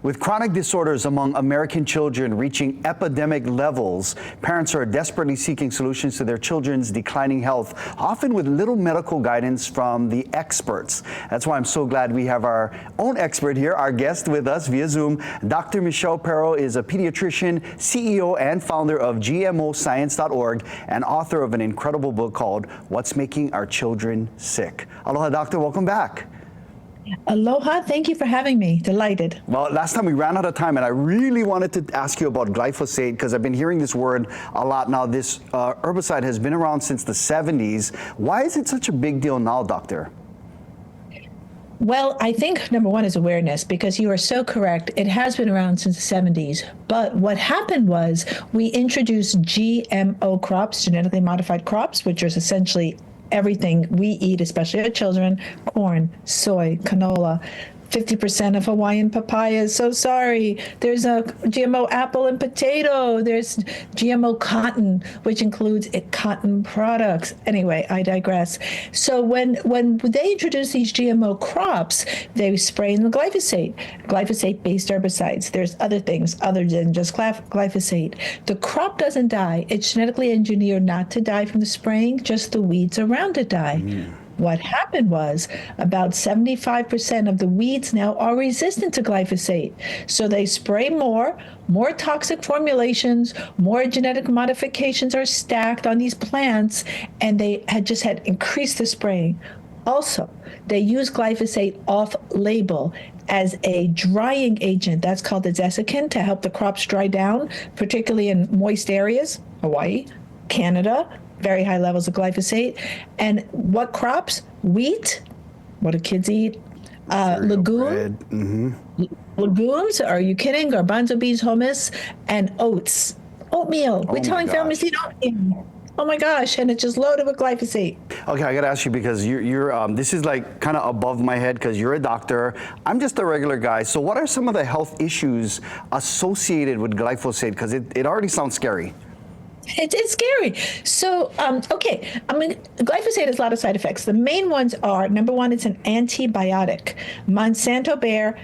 With chronic disorders among American children reaching epidemic levels, parents are desperately seeking solutions to their children's declining health, often with little medical guidance from the experts. That's why I'm so glad we have our own expert here, our guest with us via Zoom. Dr. Michelle Perro is a pediatrician, CEO, and founder of GMOscience.org, and author of an incredible book called What's Making Our Children Sick. Aloha, doctor. Welcome back. Aloha, thank you for having me. Delighted. Well, last time we ran out of time, and I really wanted to ask you about glyphosate because I've been hearing this word a lot now. This herbicide has been around since the 70s. Why is it such a big deal now, doctor? Well, I think number one is awareness, because you are so correct. It has been around since the 70s. But what happened was we introduced GMO crops, genetically modified crops, which is essentially everything we eat, especially our children: corn, soy, canola, 50% of Hawaiian papayas. So sorry. There's a GMO apple and potato. There's GMO cotton, which includes cotton products. Anyway, I digress. So when they introduced these GMO crops, they spray in the glyphosate-based herbicides. There's other things other than just glyphosate. The crop doesn't die. It's genetically engineered not to die from the spraying, just the weeds around it die. What happened was about 75% of the weeds now are resistant to glyphosate. So they spray more toxic formulations, more genetic modifications are stacked on these plants, and they had increased the spraying. Also, they use glyphosate off-label as a drying agent. That's called a desiccant, to help the crops dry down, particularly in moist areas, Hawaii, Canada. Very high levels of glyphosate. And what crops? Wheat. What do kids eat? Legumes. Are you kidding? Garbanzo beans, hummus, and oats. Oatmeal. We're telling families to eat oatmeal. Oh my gosh, and it's just loaded with glyphosate. Okay, I gotta ask you, because you're this is like kind of above my head because you're a doctor. I'm just a regular guy. So what are some of the health issues associated with glyphosate? Because it already sounds scary. It's scary. So, glyphosate has a lot of side effects. The main ones are, number one, it's an antibiotic. Monsanto Bayer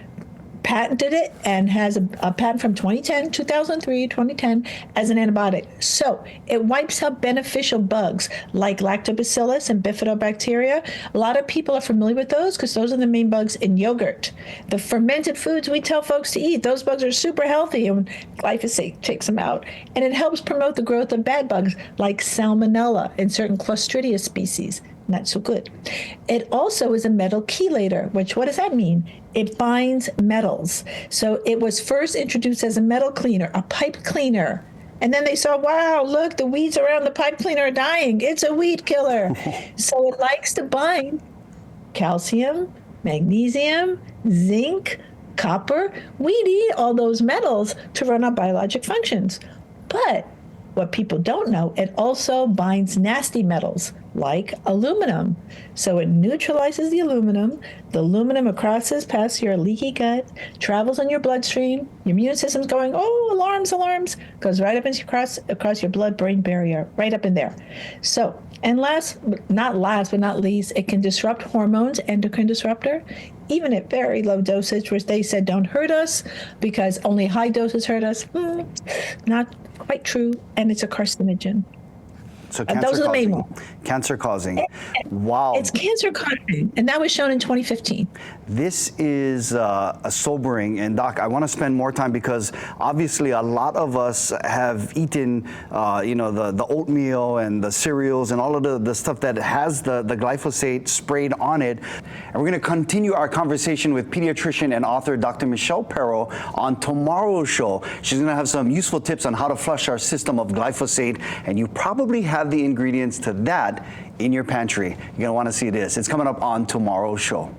patented it and has a patent from 2010 as an antibiotic. So it wipes out beneficial bugs like lactobacillus and bifidobacteria. A lot of people are familiar with those because those are the main bugs in yogurt. The fermented foods we tell folks to eat, those bugs are super healthy, and glyphosate takes them out. And it helps promote the growth of bad bugs like salmonella and certain Clostridia species. Not so good. It also is a metal chelator, which, what does that mean? It binds metals. So it was first introduced as a metal cleaner, a pipe cleaner. And then they saw, wow, look, the weeds around the pipe cleaner are dying. It's a weed killer. So it likes to bind calcium, magnesium, zinc, copper. We need all those metals to run our biologic functions. But what people don't know, it also binds nasty metals like aluminum. So it neutralizes the aluminum. The aluminum crosses past your leaky gut, travels in your bloodstream. Your immune system's going, oh, alarms, goes right up across your blood-brain barrier, right up in there. So, and last but not least, it can disrupt hormones, endocrine disruptor, even at very low dosage, which they said don't hurt us because only high doses hurt us. Not quite true, and it's a carcinogen. So those are the main ones. Cancer causing. Wow. It's cancer causing, and that was shown in 2015. This is a sobering, and Doc, I want to spend more time because obviously a lot of us have eaten, the oatmeal and the cereals and all of the stuff that has the glyphosate sprayed on it. And we're going to continue our conversation with pediatrician and author Dr. Michelle Perro on tomorrow's show. She's going to have some useful tips on how to flush our system of glyphosate, and you probably have the ingredients to that in your pantry. You're going to want to see this. It's coming up on tomorrow's show.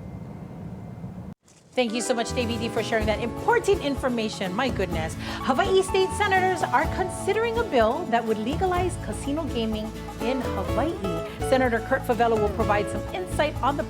Thank you so much, Davey D, for sharing that important information. My goodness. Hawaii state senators are considering a bill that would legalize casino gaming in Hawaii. Senator Kurt Favela will provide some insight on the